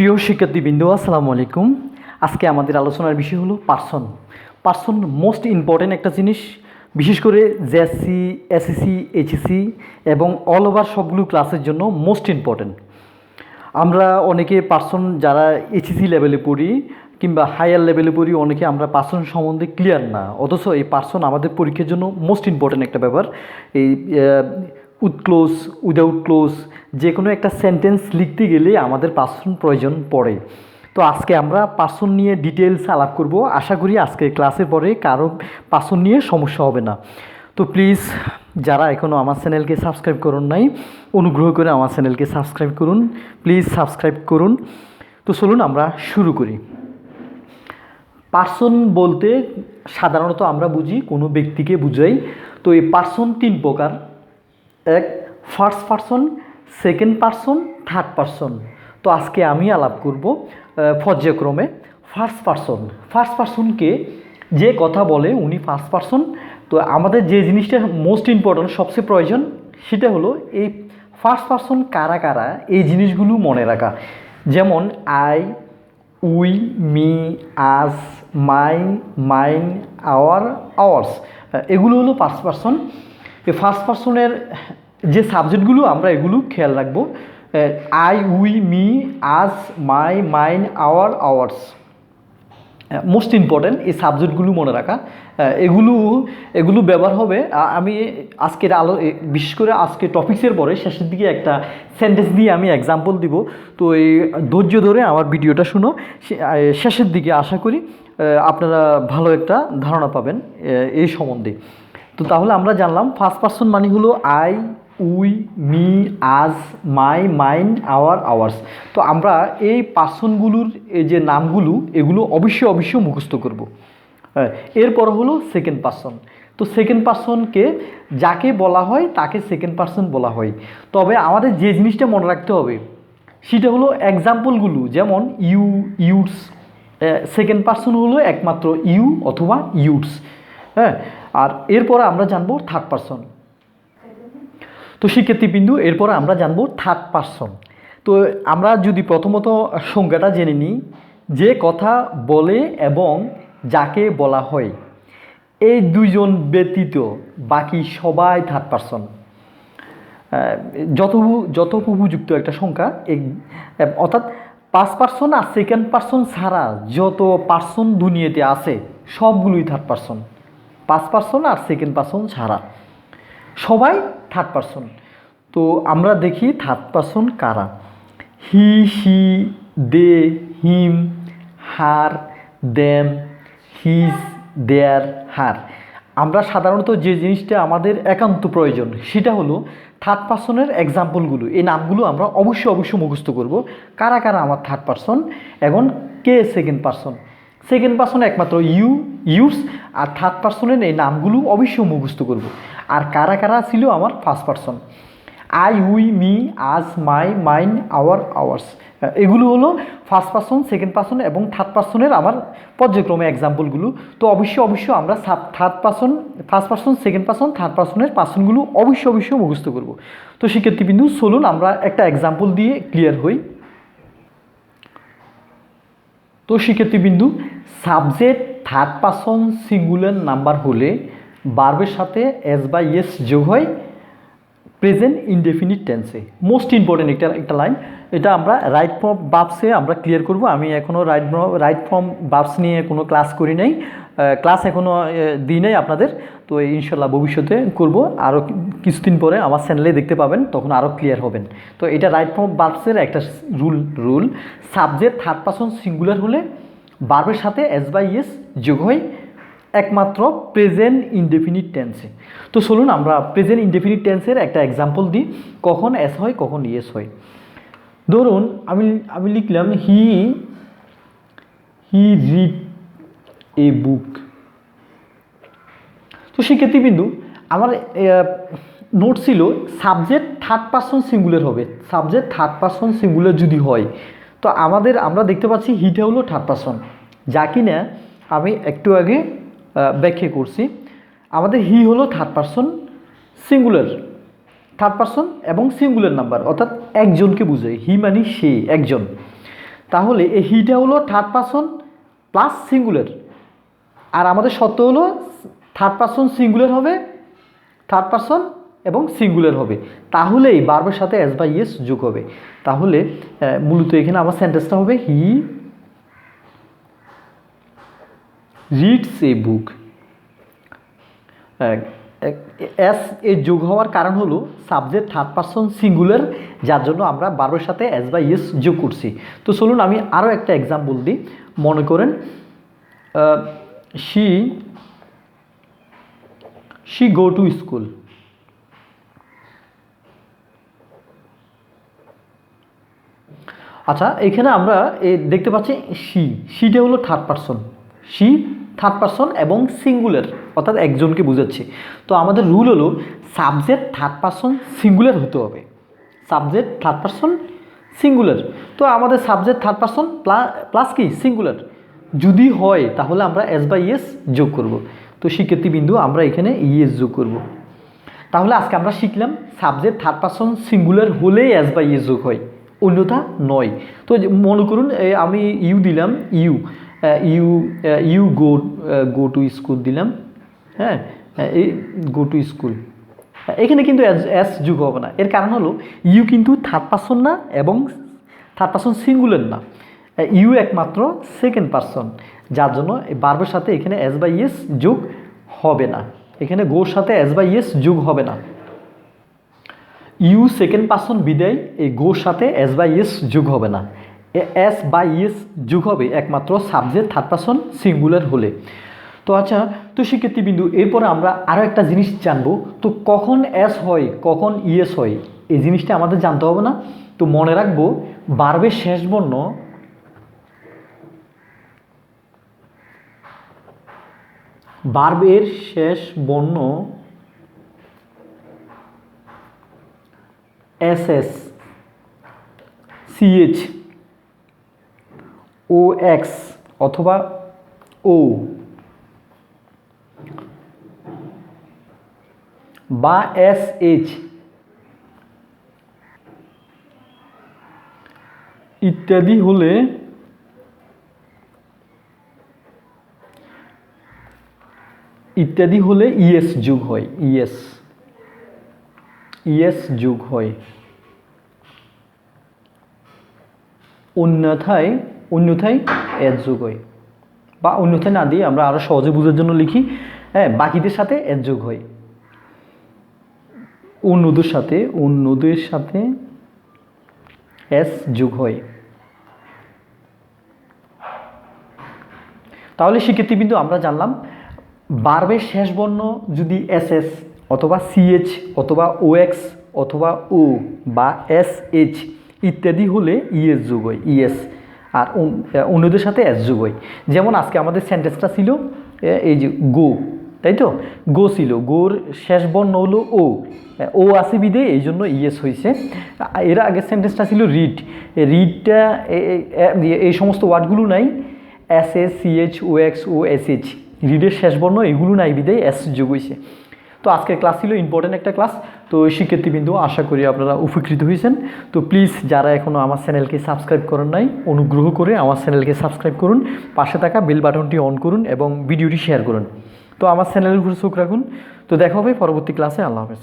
প্রিয় শিক্ষার্থীবৃন্দ, আসসালামু আলাইকুম। আজকে আমাদের আলোচনার বিষয় হলো পার্সন। পার্সন মোস্ট ইম্পর্টেন্ট একটা জিনিস, বিশেষ করে জেএসসি, এসএসসি, এইচএসসি এবং অল ওভার সবগুলো ক্লাসের জন্য মোস্ট ইম্পর্টেন্ট। আমরা অনেকে পার্সন যারা এইচএসসি লেভেলে পড়ি কিংবা হায়ার লেভেলে পড়ি, অনেকে আমরা পার্সন সম্বন্ধে ক্লিয়ার না, অথচ এই পার্সন আমাদের পরীক্ষার জন্য মোস্ট ইম্পর্টেন্ট একটা ব্যাপার। এই উইথ ক্লোজ, উইদাউট ক্লোজ, যে কোনো একটা সেন্টেন্স লিখতে গেলে আমাদের পার্সন প্রয়োজন পড়ে। তো আজকে আমরা পার্সন নিয়ে ডিটেলস আলাপ করব। আশা করি আজকে ক্লাসের পরে কারো পার্সন নিয়ে সমস্যা হবে না। তো প্লিজ যারা এখনও আমার চ্যানেলকে সাবস্ক্রাইব করুন নাই, অনুগ্রহ করে আমার চ্যানেলকে সাবস্ক্রাইব করুন, প্লিজ সাবস্ক্রাইব করুন। তো চলুন আমরা শুরু করি। পার্সন বলতে সাধারণত আমরা বুঝি কোনো ব্যক্তিকে বুঝাই। তো এই পার্সন তিন প্রকার: এক, first person, second person, third person. তো আজকে আমি আলাপ করব পর্যায়ক্রমে। ফার্স্ট পার্সন, ফার্স্ট পার্সনকে যে কথা বলে উনি ফার্স্ট পার্সন। তো আমাদের যে জিনিসটা মোস্ট ইম্পর্ট্যান্ট, সবচেয়ে প্রয়োজন, সেটা হলো এই ফার্স্ট পার্সন কারা কারা, এই জিনিসগুলো মনে রাখা। যেমন I, we, me, us, my, mine, our, ours, এগুলো হলো ফার্স্ট পার্সন। এই ফার্স্ট পার্সনের যে সাবজেক্টগুলো আমরা এগুলো খেয়াল রাখবো: I, we, me, us, my, mine, our, ours. Most important এই সাবজেক্টগুলো মনে রাখা। এগুলো ব্যবহার হবে। আমি আজকের বিশেষ করে আজকে টপিক্সের পরে শেষের দিকে একটা সেন্টেন্স দিয়ে আমি এক্সাম্পল দিব। তো এই ধৈর্য ধরে আমার ভিডিওটা শুনো, শেষের দিকে আশা করি আপনারা ভালো একটা ধারণা পাবেন এই সম্বন্ধে। তো তাহলে আমরা জানলাম ফার্স্ট পার্সন মানে হলো আই, উই, মি, আজ, মাই, মাইন্ড, আওয়ার, আওয়ার্স। তো আমরা এই পার্সনগুলোর এই যে নামগুলো, এগুলো অবশ্যই মুখস্থ করব। এরপর হলো সেকেন্ড পার্সন। তো সেকেন্ড পার্সনকে যাকে বলা হয় তাকে সেকেন্ড পার্সন বলা হয়। তবে আমাদের যে জিনিসটা মনে রাখতে হবে সেটা হলো এক্সাম্পলগুলো। যেমন ইউ, ইউটস, সেকেন্ড পার্সন হলো একমাত্র ইউ অথবা ইউটস। হ্যাঁ, আর এরপরে আমরা জানবো থার্ড পার্সন। তো শিক্ষার্থীবৃন্দু, এরপরে আমরা জানবো থার্ড পার্সন। তো আমরা যদি প্রথমত সংজ্ঞাটা জেনে নিই, যে কথা বলে এবং যাকে বলা হয়, এই দুইজন ব্যতীত বাকি সবাই থার্ড পার্সন। যথোপযুক্ত একটা সংখ্যা, অর্থাৎ ফার্স্ট পার্সন আর সেকেন্ড পার্সন ছাড়া যত পার্সন দুনিয়াতে আছে সবগুলোই থার্ড পার্সন। ফার্স্ট পার্সন আর সেকেন্ড পার্সন ছাড়া সবাই থার্ড পার্সন। তো আমরা দেখি থার্ড পার্সন কারা: he, she, they, him, her, them, his, their, her. আমরা সাধারণত যে জিনিসটা আমাদের একান্ত প্রয়োজন সেটা হলো থার্ড পার্সনের এক্সাম্পলগুলো। এই নামগুলো আমরা অবশ্যই মুখস্থ করব। কারা কারা আমার থার্ড পার্সন, এখন কে সেকেন্ড পার্সন। সেকেন্ড পার্সন একমাত্র ইউ, ইউস, আর থার্ড পার্সনের এই নামগুলো অবশ্যই মুখস্থ করব। আর কারা কারা ছিল আমার first person: I, we, me, আজ, মাই, মাইন, আওয়ার, আওয়ার্স। এগুলো হলো ফার্স্ট পার্সন, সেকেন্ড পার্সন এবং থার্ড পার্সনের আমার পর্যায়ক্রমে এক্সাম্পলগুলো। তো অবশ্যই আমরা third person, first person, second person, third পার্সনের পার্সনগুলো অবশ্যই মুখস্থ করব। তো শিক্ষার্থীবৃন্দু, চলুন আমরা একটা এক্সাম্পল দিয়ে ক্লিয়ার হই। তো শিক্ষার্থীবৃন্দু, subject third person singular number হলে ভার্বের সাথে এস বা এস যোগ হয় প্রেজেন্ট ইনডেফিনিট টেন্সে। মোস্ট ইম্পর্টেন্ট একটা লাইন। এটা আমরা রাইট ফর্ম ভার্বসে আমরা ক্লিয়ার করব। আমি এখনও রাইট ফর্ম ভার্বস নিয়ে কোনো ক্লাস করি নাই, ক্লাস এখনও দিই নাই আপনাদের। তো ইনশাল্লাহ ভবিষ্যতে করব, আরও কিছুদিন পরে আমার চ্যানেলে দেখতে পাবেন, তখন আরও ক্লিয়ার হবেন। তো এটা রাইট ফর্ম ভার্বসের একটা rule. Subject third person singular হলে ভার্বের সাথে এস বাই এস যোগ হয় একমাত্র প্রেজেন্ট ইনডেফিনিট টেন্সে। তো চলুন আমরা প্রেজেন্ট ইনডেফিনিট টেন্সের একটা এক্সাম্পল দিই, কখন এস হয় কখন ইয়েস হয়। ধরুন আমি লিখলাম হি রিড এ বুক। তো শিক্ষার্থীবৃন্দু, আমার নোট ছিল সাবজেক্ট থার্ড পার্সন সিঙ্গুলার হবে। সাবজেক্ট থার্ড পার্সন সিঙ্গুলার যদি হয়, তো আমরা দেখতে পাচ্ছি হিটা হলো থার্ড পার্সন, যা কিনা আমি একটু আগে ব্যাখ্যা করছি। আমাদের হি হলো third person singular, third person এবং সিঙ্গুলার নাম্বার, অর্থাৎ একজনকে বোঝায়। হি মানে সে, একজন। তাহলে এই হিটা হলো থার্ড পারসন প্লাস সিঙ্গুলার, আর আমাদের শর্ত হলো থার্ড পারসন সিঙ্গুলার হবে, থার্ড পারসন এবং সিঙ্গুলার হবে, তাহলেই ভার্বের সাথে এস বা ইএস যোগ হবে। তাহলে মূলত এখানে আমার সেন্টেন্সটা হবে he reads a book. S A যোগ হওয়ার কারণ হলো সাবজেক্ট থার্ড পারসন সিঙ্গুলার, যার জন্য আমরা ভার্বের সাথে এস বা ইএস যোগ করছি। তো চলুন আমি আরও একটা এক্সাম্পল দিই। মনে করেন she go to school। আচ্ছা, এখানে আমরা দেখতে পাচ্ছি শিটা হলো third person, she third person এবং সিঙ্গুলার, অর্থাৎ একজনকে বোঝাচ্ছে। তো আমাদের রুল হলো সাবজেক্ট থার্ড পারসন সিঙ্গুলার হতে হবে, সাবজেক্ট থার্ড পারসন সিঙ্গুলার। তো আমাদের সাবজেক্ট থার্ড পারসন প্লাস কি সিঙ্গুলার যদি হয়, তাহলে আমরা এস বা ইএস যোগ করব। তো শিক্ষার্থীবিন্দু আমরা এখানে ইএস যোগ করব। তাহলে আজকে আমরা শিখলাম সাবজেক্ট থার্ড পারসন সিঙ্গুলার হলেই এস বা ইএস যোগ হয়, অন্যথা নয়। তো মনে করুন আমি ইউ দিলাম, ইউ গো টু স্কুল দিলাম, হ্যাঁ, এই গো টু স্কুল, এখানে কিন্তু এস যোগ হবে না। এর কারণ হলো ইউ কিন্তু থার্ড পারসন না এবং থার্ড পারসন সিঙ্গুলার না, ইউ একমাত্র সেকেন্ড পারসন, যার জন্য ভার্বের সাথে এখানে এস বা ইএস যোগ হবে না, এখানে গোর সাথে এস বা ইএস যোগ হবে না। ইউ সেকেন্ড পারসন বিদায় এই গোর সাথে এস বা ইএস যোগ হবে না, এস বা ইএস যোগ হবে একমাত্র সাবজেক্ট থার্ড পারসন সিঙ্গুলার হলে। তো আচ্ছা, তো শিক্ষার্থীবিন্দু এরপরে আমরা আরও একটা জিনিস জানবো। তো কখন এস হয় কখন ইএস হয় এই জিনিসটা আমাদের জানতে হবে না। তো মনে রাখবো ভার্বের শেষ বর্ণ ভার্বের শেষ বর্ণ এসএস, সিএইচ, ও এক্স অথবা ও বা এসএইচ ইত্যাদি হলে ইএস যোগ হয়, ইএস যোগ হয়। অন্যথায় এস যোগ হয়, বা অন্যথায় না দিয়ে আমরা আরো সহজে বোঝার জন্য লিখি, হ্যাঁ, বাকিদের সাথে এস যোগ হয়, অন্যদের সাথে এস যোগ হয়। তাহলে শিক্ষার্থীবৃন্দ আমরা জানলাম ভার্বের শেষ বর্ণ যদি এসএস অথবা সিএইচ অথবা ওএক্স অথবা ও বা এসএইচ ইত্যাদি হলে ইএস যোগ হয়, ইএস, আর অন্যদের সাথে এস যোগ হয়। যেমন আজকে আমাদের সেন্টেন্সটা ছিল এই যে গো, তাই তো, গো ছিল, গোর শেষ বর্ণ হলো ও আছে বিদে এই জন্য ইএস হয়েছে। এর আগের সেন্টেন্সটা ছিল রিডটা এই সমস্ত ওয়ার্ডগুলো নাই, এস এস সিএইচ ও এক্স ও এস এইচ, রিডের শেষ বর্ণ এগুলো নাই বিদায় এস যোগ হয়েছে। তো আজকের ক্লাস ছিল ইম্পর্টেন্ট একটা ক্লাস। তো শিক্ষার্থীবৃন্দ আশা করি আপনারা উপকৃত হয়েছেন। তো প্লিজ যারা এখনও আমার চ্যানেলকে সাবস্ক্রাইব করেন নাই, অনুগ্রহ করে আমার চ্যানেলকে সাবস্ক্রাইব করুন, পাশে থাকা বেল বাটনটি অন করুন এবং ভিডিওটি শেয়ার করুন। তো আমার চ্যানেলের উপরে চোখ রাখুন। তো দেখা হবে পরবর্তী ক্লাসে। আল্লাহ হাফেজ।